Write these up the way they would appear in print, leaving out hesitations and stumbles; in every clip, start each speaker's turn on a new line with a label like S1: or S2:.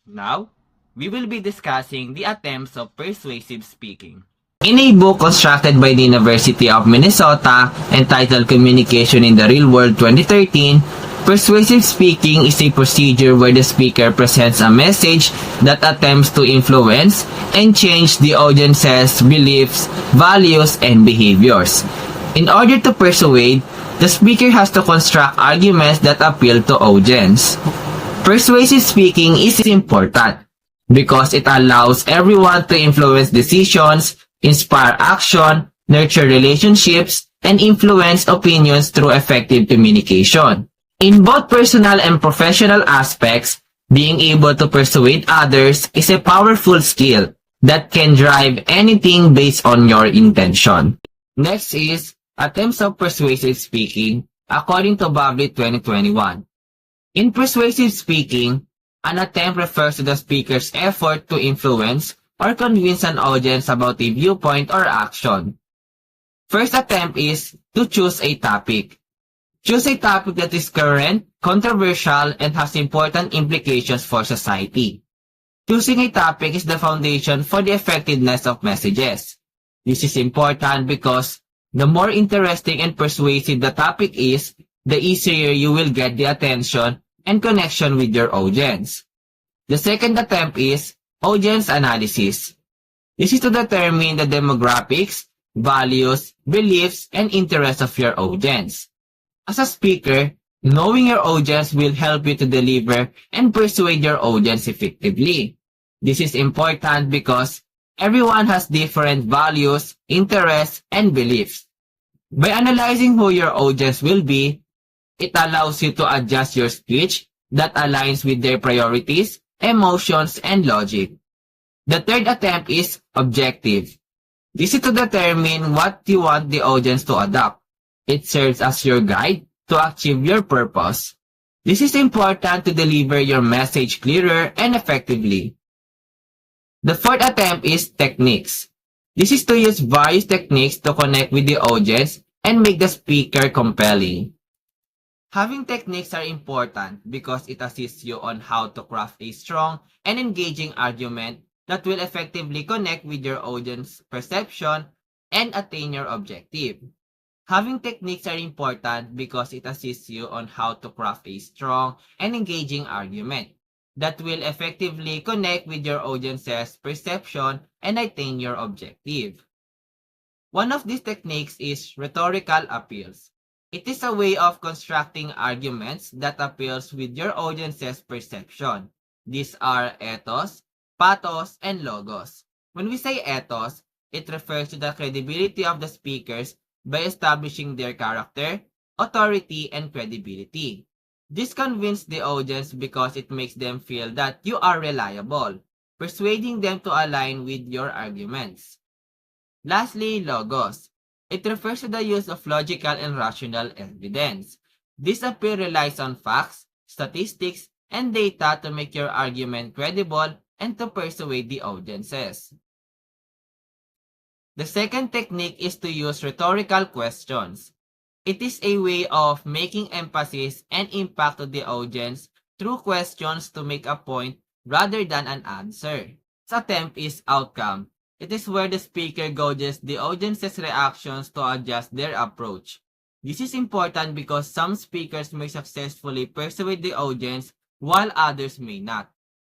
S1: Now, we will be discussing the attempts of persuasive speaking. In a book constructed by the University of Minnesota entitled Communication in the Real World 2013, persuasive speaking is a procedure where the speaker presents a message that attempts to influence and change the audience's beliefs, values, and behaviors. In order to persuade, the speaker has to construct arguments that appeal to audience. Persuasive speaking is important because it allows everyone to influence decisions, inspire action, nurture relationships, and influence opinions through effective communication. In both personal and professional aspects, being able to persuade others is a powerful skill that can drive anything based on your intention. Next is attempts of persuasive speaking according to Bavli 2021. In persuasive speaking, an attempt refers to the speaker's effort to influence or convince an audience about a viewpoint or action. First attempt is to choose a topic. Choose a topic that is current, controversial, and has important implications for society. Choosing a topic is the foundation for the effectiveness of messages. This is important because the more interesting and persuasive the topic is, the easier you will get the attention and connection with your audience. The second attempt is audience analysis. This is to determine the demographics, values, beliefs, and interests of your audience. As a speaker, knowing your audience will help you to deliver and persuade your audience effectively. This is important because everyone has different values, interests, and beliefs. By analyzing who your audience will be, it allows you to adjust your speech that aligns with their priorities, emotions, and logic. The third attempt is objective. This is to determine what you want the audience to adopt. It serves as your guide to achieve your purpose. This is important to deliver your message clearer and effectively. The fourth attempt is techniques. This is to use various techniques to connect with the audience and make the speaker compelling. Having techniques are important because it assists you on how to craft a strong and engaging argument that will effectively connect with your audience perception and attain your objective. Having techniques are important because it assists you on how to craft a strong and engaging argument that will effectively connect with your audience's perception and attain your objective. One of these techniques is rhetorical appeals. It is a way of constructing arguments that appeals with your audience's perception. These are ethos, pathos, and logos. When we say ethos, it refers to the credibility of the speakers by establishing their character, authority, and credibility. This convinces the audience because it makes them feel that you are reliable, persuading them to align with your arguments. Lastly, logos. It refers to the use of logical and rational evidence. This appeal relies on facts, statistics, and data to make your argument credible and to persuade the audiences. The second technique is to use rhetorical questions. It is a way of making emphasis and impact to the audience through questions to make a point rather than an answer. This attempt is outcome. It is where the speaker gauges the audience's reactions to adjust their approach. This is important because some speakers may successfully persuade the audience while others may not.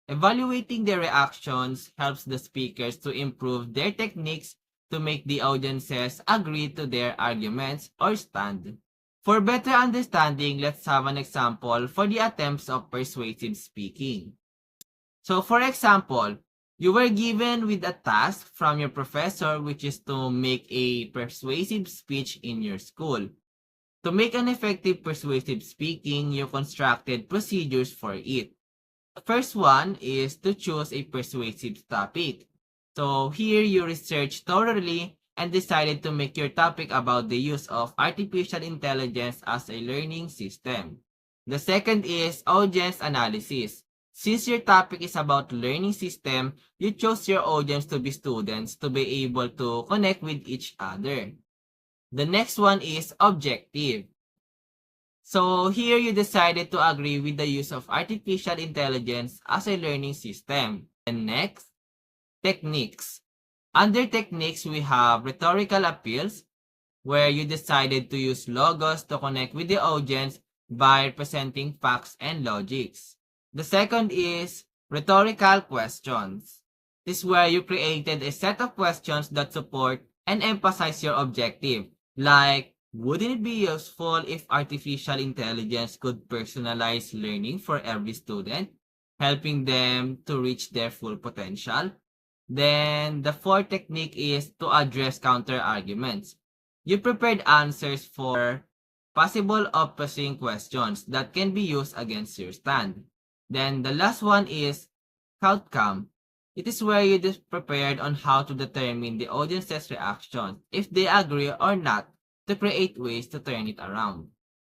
S1: Evaluating their reactions helps the speakers to improve their techniques to make the audiences agree to their arguments or stand. For better understanding, let's have an example for the attempts of persuasive speaking. So for example, you were given with a task from your professor which is to make a persuasive speech in your school. To make an effective persuasive speaking, you constructed procedures for it. The first one is to choose a persuasive topic. So here you researched thoroughly and decided to make your topic about the use of artificial intelligence as a learning system. The second is audience analysis. Since your topic is about learning system, you chose your audience to be students to be able to connect with each other. The next one is objective. So here you decided to agree with the use of artificial intelligence as a learning system. And next, techniques. Under techniques, we have rhetorical appeals, where you decided to use logos to connect with the audience by presenting facts and logics. The second is rhetorical questions. This is where you created a set of questions that support and emphasize your objective, like, wouldn't it be useful if artificial intelligence could personalize learning for every student, helping them to reach their full potential? Then the fourth technique is to address counter arguments. You prepared answers for possible opposing questions that can be used against your stand. Then the last one is outcome. It is where you prepared on how to determine the audience's reaction, if they agree or not, to create ways to turn it around.